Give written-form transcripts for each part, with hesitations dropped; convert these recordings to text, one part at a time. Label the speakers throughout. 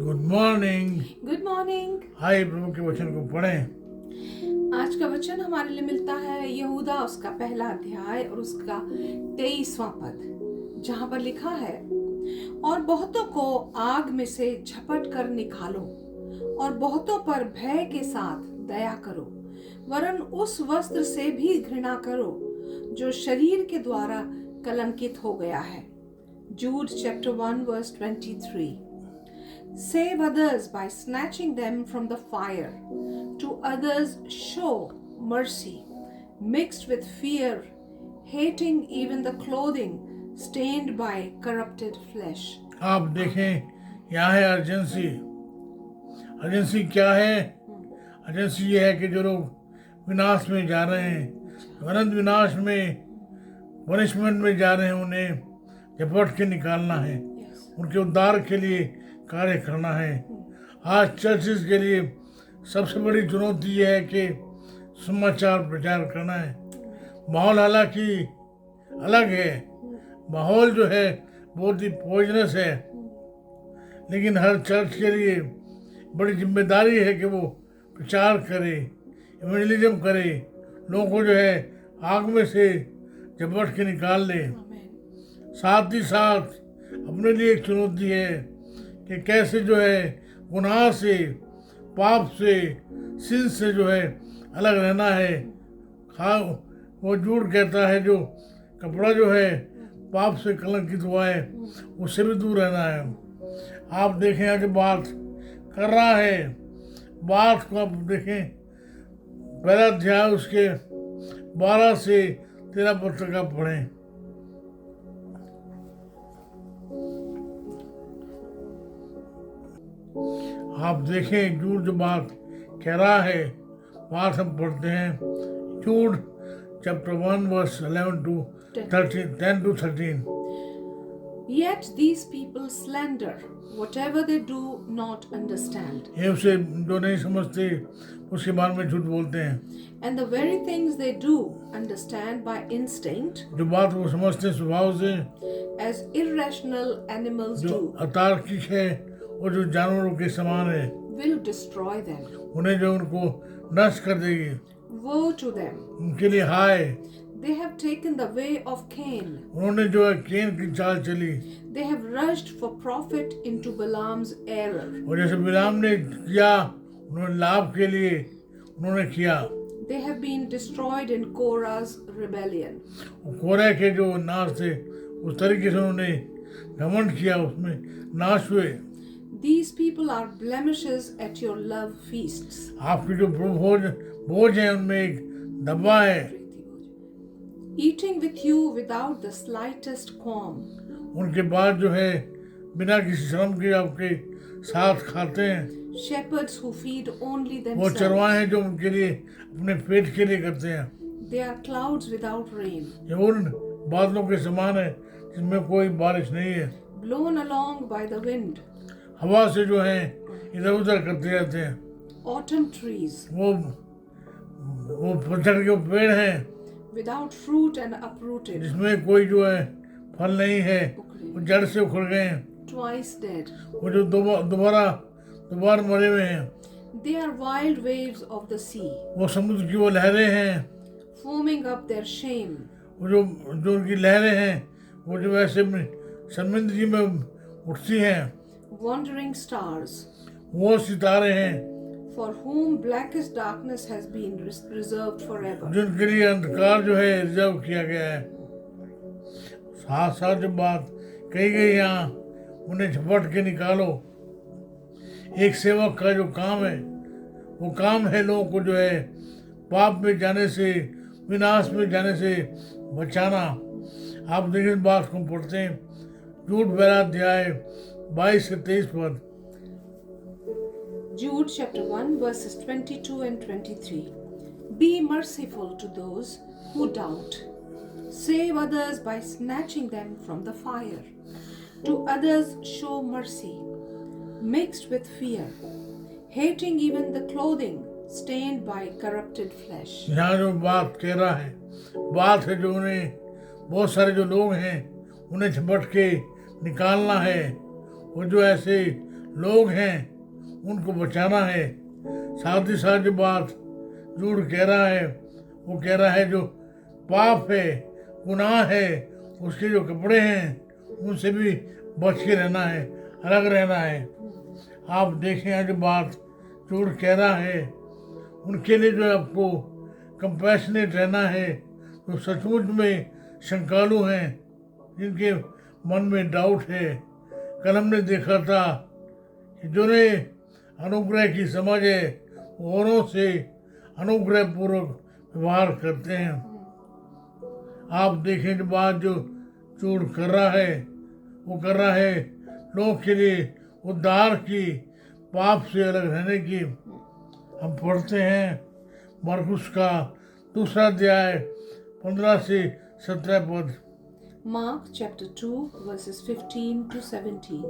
Speaker 1: Good morning.
Speaker 2: Good morning.
Speaker 1: आइए प्रभु के वचन को पढ़ें।
Speaker 2: आज का वचन हमारे लिए मिलता है यहूदा उसका पहला अध्याय और उसका 23वां पद, जहां पर लिखा है, और बहुतों को आग में से झपट कर निकालो और बहुतों पर भय के साथ दया करो, वरन उस वस्त्र से भी घृणा करो जो शरीर के द्वारा कलंकित हो गया है। Jude chapter 1 verse 23. Save others by snatching them from the fire. To others show mercy, mixed with fear, hating even the clothing stained by corrupted flesh.
Speaker 1: आप देखें, यहाँ है अर्जेंसी। अर्जेंसी क्या है? अर्जेंसी ये है कि जो लोग विनाश में जा रहे हैं, अनंत विनाश में, पनिशमेंट में जा रहे हैं, उन्हें झपट के निकालना है। उनके उद्धार के लिए कार्य करना है। आज चर्चिस के लिए सबसे बड़ी चुनौती यह है कि समाचार प्रचार करना है। माहौल हालांकि अलग है, माहौल जो है बहुत ही पॉइजनस है, लेकिन हर चर्च के लिए बड़ी जिम्मेदारी है कि वो प्रचार करे, इवेंजलिज्म करे, लोगों को जो है आग में से झपट के निकाल ले। साथ ही साथ अपने लिए एक चुनौती है कि कैसे जो है गुनाह से, पाप से, सिन से जो है अलग रहना है। वो झूठ कहता है, जो कपड़ा जो है पाप से कलंकित हुआ है उससे भी दूर रहना है। आप देखें, आगे बात कर रहा है, बात को आप देखें, पहला अध्याय उसके 12 से 13 पद तक आप पढ़ें। आप देखें जूड जो बात कह रहा है, बात हम पढ़ते हैं। जूड chapter 1 verse 11 to 13, 10 to 13.
Speaker 2: Yet these people slander whatever they do not understand.
Speaker 1: ये उसे जो नहीं समझते उसके बारे में झूठ बोलते हैं।
Speaker 2: And the very things they do understand by instinct,
Speaker 1: जो बात वो समझते हैं स्वभाव से,
Speaker 2: as irrational animals
Speaker 1: जो
Speaker 2: do,
Speaker 1: अतार्किक है और जो जानवरों के समान है,
Speaker 2: will destroy them.
Speaker 1: उन्हें जो उनको नष्ट कर देगी।
Speaker 2: Woe to them!
Speaker 1: उनके लिए हाय,
Speaker 2: They have taken the way of Cain.
Speaker 1: उन्होंने जो है केन की चाल चली,
Speaker 2: They have rushed for profit into Balaam's error.
Speaker 1: और जैसे बिलाम ने किया, उन्होंने लाभ के लिए उन्होंने किया।
Speaker 2: They have been destroyed in Korah's rebellion.
Speaker 1: कोरह के जो नाश थे, उस तरीके से उन्होंने घमंड किया, उसमें नाश हुए।
Speaker 2: These people are blemishes at your love feasts.
Speaker 1: आपकी जो बोझ है उनमें एक दबा है।
Speaker 2: Eating with you without the slightest qualm.
Speaker 1: उनके बाद जो है बिना किसी शर्म के आपके साथ खाते हैं।
Speaker 2: Shepherds who feed only
Speaker 1: वो
Speaker 2: themselves.
Speaker 1: चरवाहे हैं जो उनके लिए, अपने पेट के लिए करते हैं।
Speaker 2: They are clouds without rain,
Speaker 1: ये उन बादलों के समान है जिसमें कोई बारिश नहीं है।
Speaker 2: blown along by the wind.
Speaker 1: हवा से जो है इधर उधर करते रहते हैं।
Speaker 2: Autumn trees,
Speaker 1: वो पतझड़ के पेड़ हैं
Speaker 2: without fruit and uprooted,
Speaker 1: जिसमें कोई जो है फल नहीं है, वो जड़ से उखड़ गए हैं।
Speaker 2: twice dead.
Speaker 1: वो जो दोबारा मरे हुए हैं।
Speaker 2: They are wild waves of the sea,
Speaker 1: वो समुद्र की वो लहरें हैं,
Speaker 2: foaming up their shame.
Speaker 1: वो जो उनकी लहरें हैं, वो जो ऐसे समुद्र में उठती हैं।
Speaker 2: Wandering stars,
Speaker 1: वो सितारे हैं
Speaker 2: for whom blackest darkness has been reserved forever.
Speaker 1: जिनके लिए अंधकार जो है रिजर्व किया गया है। साथ साथ जो बात कही गई यहाँ, उन्हें झपट के निकालो। एक सेवक का जो काम है, वो काम है लोगों को जो है पाप में जाने से, विनाश में जाने से बचाना। आप देखें, बात को पढ़ते हैं, झूठ पहला अध्याय 22 से 23 पद।
Speaker 2: Jude chapter 1 verses 22 and 23. Be merciful to those who doubt. Save others by snatching them from the fire. To others show mercy, mixed with fear, hating even the clothing stained by corrupted flesh.
Speaker 1: यहाँ जो बात कह रहा है, बात है जो उन्हें, बहुत सारे जो लोग हैं उन्हें झपट के निकालना है। वो जो ऐसे लोग हैं उनको बचाना है। साथ ही साथ जो बात झूठ कह रहा है, वो कह रहा है जो पाप है, गुनाह है, उसके जो कपड़े हैं उनसे भी बच के रहना है, अलग रहना है। आप देखें आज जो बात झूठ कह रहा है, उनके लिए जो आपको कंपैशनेट रहना है, जो सचमुच में शंकालु हैं, जिनके मन में डाउट है। कल हमने देखा था कि जो ने अनुग्रह की समझ है, औरों से अनुग्रह पूर्वक व्यवहार करते हैं। आप देखें जो बात जो झूठ कर रहा है, वो कर रहा है लोग के लिए उद्धार की, पाप से अलग रहने की। हम पढ़ते हैं मरकुस का 2 अध्याय 15 से 17 पद।
Speaker 2: Mark chapter 2 verses 15 to 17.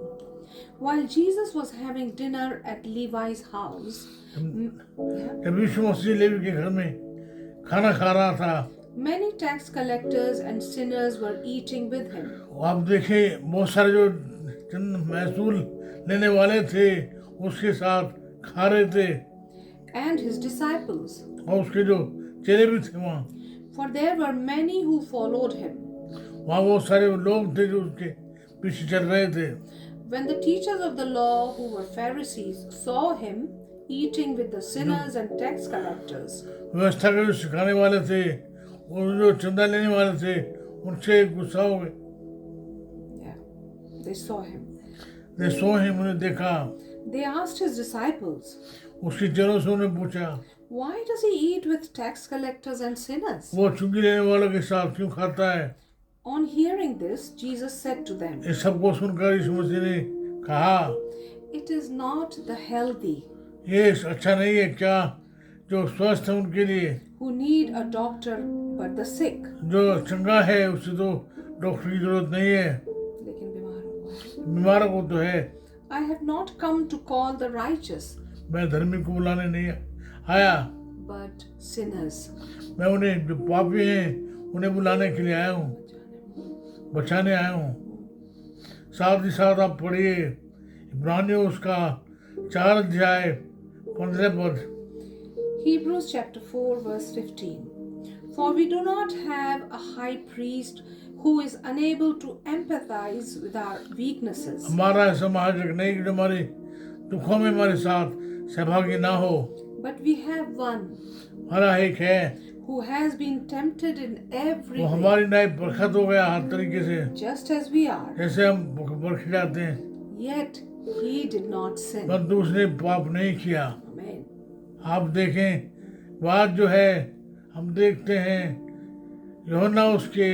Speaker 2: While Jesus was having dinner at Levi's house,
Speaker 1: जब यीशु मसीह लेवी के घर में खाना खा रहा था,
Speaker 2: many tax collectors and sinners were eating with him.
Speaker 1: आप देखें बहुत सारे जो महसूल लेने वाले थे उसके साथ खा रहे थे,
Speaker 2: And his disciples,
Speaker 1: और उसके जो चेले भी थे वहाँ।
Speaker 2: for there were many who followed him.
Speaker 1: वहाँ बहुत सारे लोग थे जो उसके पीछे चल रहे थे।
Speaker 2: When the teachers of the law, who were Pharisees, saw him eating with the sinners and tax collectors,
Speaker 1: व्यवस्था के जो सिखाने वाले थे और जो चंदा लेने वाले थे, उनसे गुस्सा हो गए।
Speaker 2: yeah, they saw him.
Speaker 1: वे सो हैं, उन्हें देखा।
Speaker 2: They asked his disciples,
Speaker 1: उसके चेलों से उन्हें पूछा,
Speaker 2: why does he eat with tax collectors and sinners?
Speaker 1: वो चुंगी लेने वालों के साथ क्यों खाता है?
Speaker 2: On hearing this, Jesus said to them,
Speaker 1: इस सबको सुनकर यीशु मसीह ने कहा,
Speaker 2: it is not the healthy
Speaker 1: ये अच्छा नहीं है क्या जो स्वस्थ है उनके लिए,
Speaker 2: who need a doctor, but the sick.
Speaker 1: जो चंगा है उसे तो डॉक्टर की जरूरत नहीं है,
Speaker 2: लेकिन बीमार हुआ है।
Speaker 1: बीमारों को तो है।
Speaker 2: I have not come to call the righteous,
Speaker 1: मैं धर्मी को बुलाने नहीं आया,
Speaker 2: but sinners.
Speaker 1: मैं उन्हें जो पापी हैं उन्हें बुलाने के लिए आया हूँ, बचाने आया हूँ। साथ ही साथ आप पढ़िए इब्रानियों उसका 4 अध्याय 15 पद।
Speaker 2: Hebrews chapter 4 verse 15. For we do not have a high priest who is unable to empathize with our weaknesses,
Speaker 1: हमारा ऐसा महायाजक नहीं कि जो हमारे दुखों में हमारे साथ सहभागी ना हो।
Speaker 2: but we have one
Speaker 1: हमारा एक है,
Speaker 2: who has been tempted in every
Speaker 1: वो
Speaker 2: way,
Speaker 1: हमारी नाई परखत हो गया हर तरीके से,
Speaker 2: just as we are,
Speaker 1: जैसे हम परखे जाते हैं,
Speaker 2: yet he did not sin.
Speaker 1: परंतु उसने पाप नहीं किया।
Speaker 2: Amen.
Speaker 1: आप देखें बात जो है, हम देखते हैं यूहन्ना उसके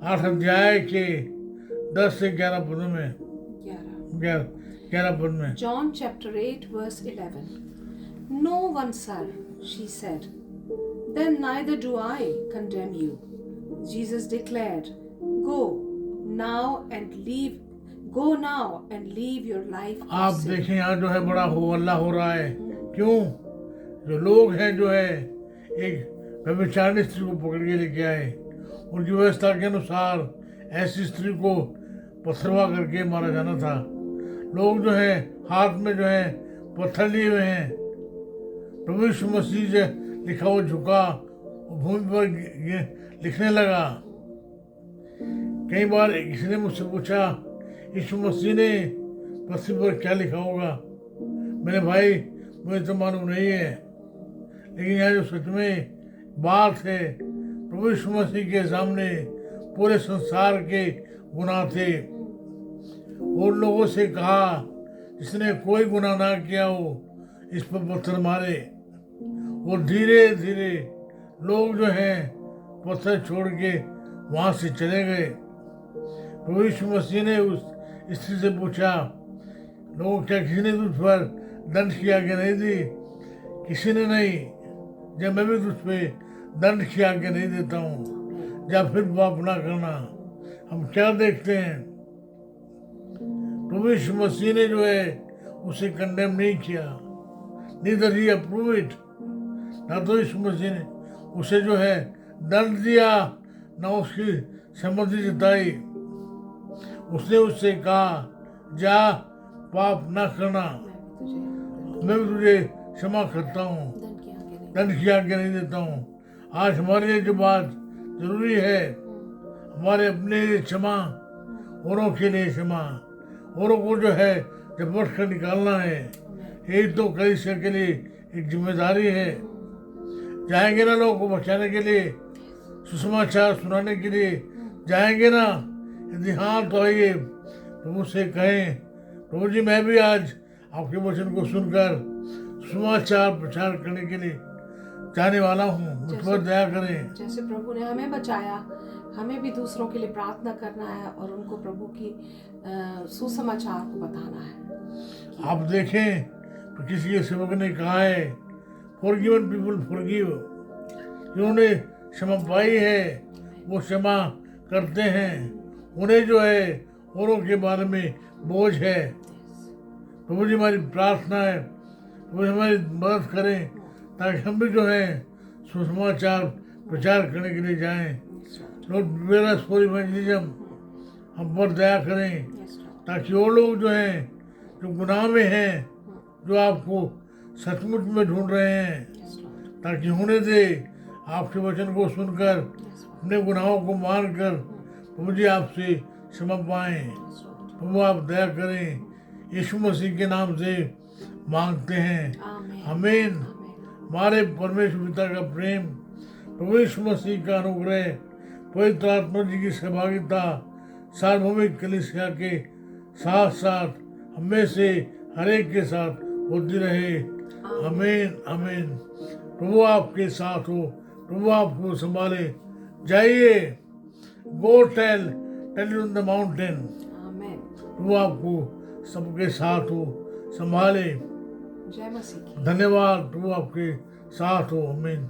Speaker 1: 8 अध्याय के 10 से 11 पदों में, 11 पद में।
Speaker 2: John chapter 8 verse 11. No one, sir, she said. Then neither do I condemn you. Jesus declared, Go now and leave your life of
Speaker 1: आप
Speaker 2: sin.
Speaker 1: देखें यहाँ जो है बड़ा हो अल्लाह हो रहा है। क्यों? जो लोग हैं जो है एक व्यभिचारिणी स्त्री को पकड़ के लेके आए, उनकी व्यवस्था के अनुसार ऐसी स्त्री को पथरवा करके मारा जाना था। लोग जो है हाथ में जो है पत्थर लिए हुए हैं। प्रभु यीशु मसीह से लिखा हुआ झुका और भूमि पर लिखने लगा। कई बार किसी ने मुझसे पूछा यीशु मसीह ने पृथ्वी पर क्या लिखा होगा। मेरे भाई मुझे तो मालूम नहीं है, लेकिन यहाँ जो सच में बात है, प्रभु यीशु मसीह के सामने पूरे संसार के गुनाह थे। और लोगों से कहा जिसने कोई गुनाह ना किया हो इस पर पत्थर मारे। और धीरे धीरे लोग जो हैं पत्थर छोड़ के वहाँ से चले गए। प्रभु यीशु मसीह ने उस स्त्री से पूछा, लोग क्या किसी ने तुझ पर दंड की आज्ञा नहीं दी? किसी ने नहीं। जब मैं भी तुझ पे दंड की आज्ञा नहीं देता हूँ, जब फिर पाप ना करना। हम क्या देखते हैं, प्रभु यीशु मसीह ने जो है उसे कंडेम नहीं किया, नीदर ही अप्रूव इट। ना तो यीशु मसीह ने उसे जो है दंड दिया, ना उसकी सहमति जताई। उसने उससे कहा, जा पाप न करना, मैं भी तुझे क्षमा करता हूँ, दंड की आज्ञा नहीं देता हूँ। आज हमारे लिए जो बात जरूरी है, हमारे अपने लिए क्षमा, औरों के लिए क्षमा, औरों को जो है जब बढ़ कर निकालना है, यही तो कलीसिया के लिए एक जिम्मेदारी है। जाएंगे ना लोगों को बचाने के लिए, सुसमाचार सुनाने के लिए जाएंगे ना, यदि हाँ तो आइए प्रभु से कहें, प्रभु जी मैं भी आज आपके वचन को सुनकर सुसमाचार प्रचार करने के लिए जाने वाला हूँ, मुझ पर दया करें।
Speaker 2: जैसे प्रभु ने हमें बचाया, हमें भी दूसरों के लिए प्रार्थना करना है और उनको प्रभु की सुसमाचार को बताना है।
Speaker 1: आप देखें तो किसी के सेवक ने कहा है, फॉरगिवन पीपल फॉरगिव, जिन्होंने क्षमा पाई है वो क्षमा करते हैं, उन्हें जो है औरों के बारे में बोझ है। प्रभु जी हमारी प्रार्थना है, वो हमारी मदद करें ताकि हम भी जो है सुसमाचार प्रचार करने के लिए जाएं। लॉर्ड फॉर इवेंजलिज्म, हम पर दया करें ताकि वो लोग जो हैं जो गुनाह में हैं, जो आपको सचमुच में ढूंढ रहे हैं, ताकि होने दे आपके वचन को सुनकर अपने गुनाहों को मानकर प्रभु जी आपसे क्षमा पाएं। प्रभु आप दया करें, यीशु मसीह के नाम से मांगते हैं, आमीन। हमारे परमेश्वर पिता का प्रेम, प्रभु यीशु मसीह का अनुग्रह, पवित्र आत्मा जी की सहभागिता सार्वभौमिक कलीसिया के साथ साथ हमें से हर एक के साथ होती रहे, आमीन आमीन। प्रभु आपके साथ हो, प्रभु आपको संभाले। जाइए, go tell on the mountain, प्रभु आपको सबके साथ हो, संभाले।
Speaker 2: जय मसीह की।
Speaker 1: धन्यवाद, प्रभु आपके साथ हो, आमीन।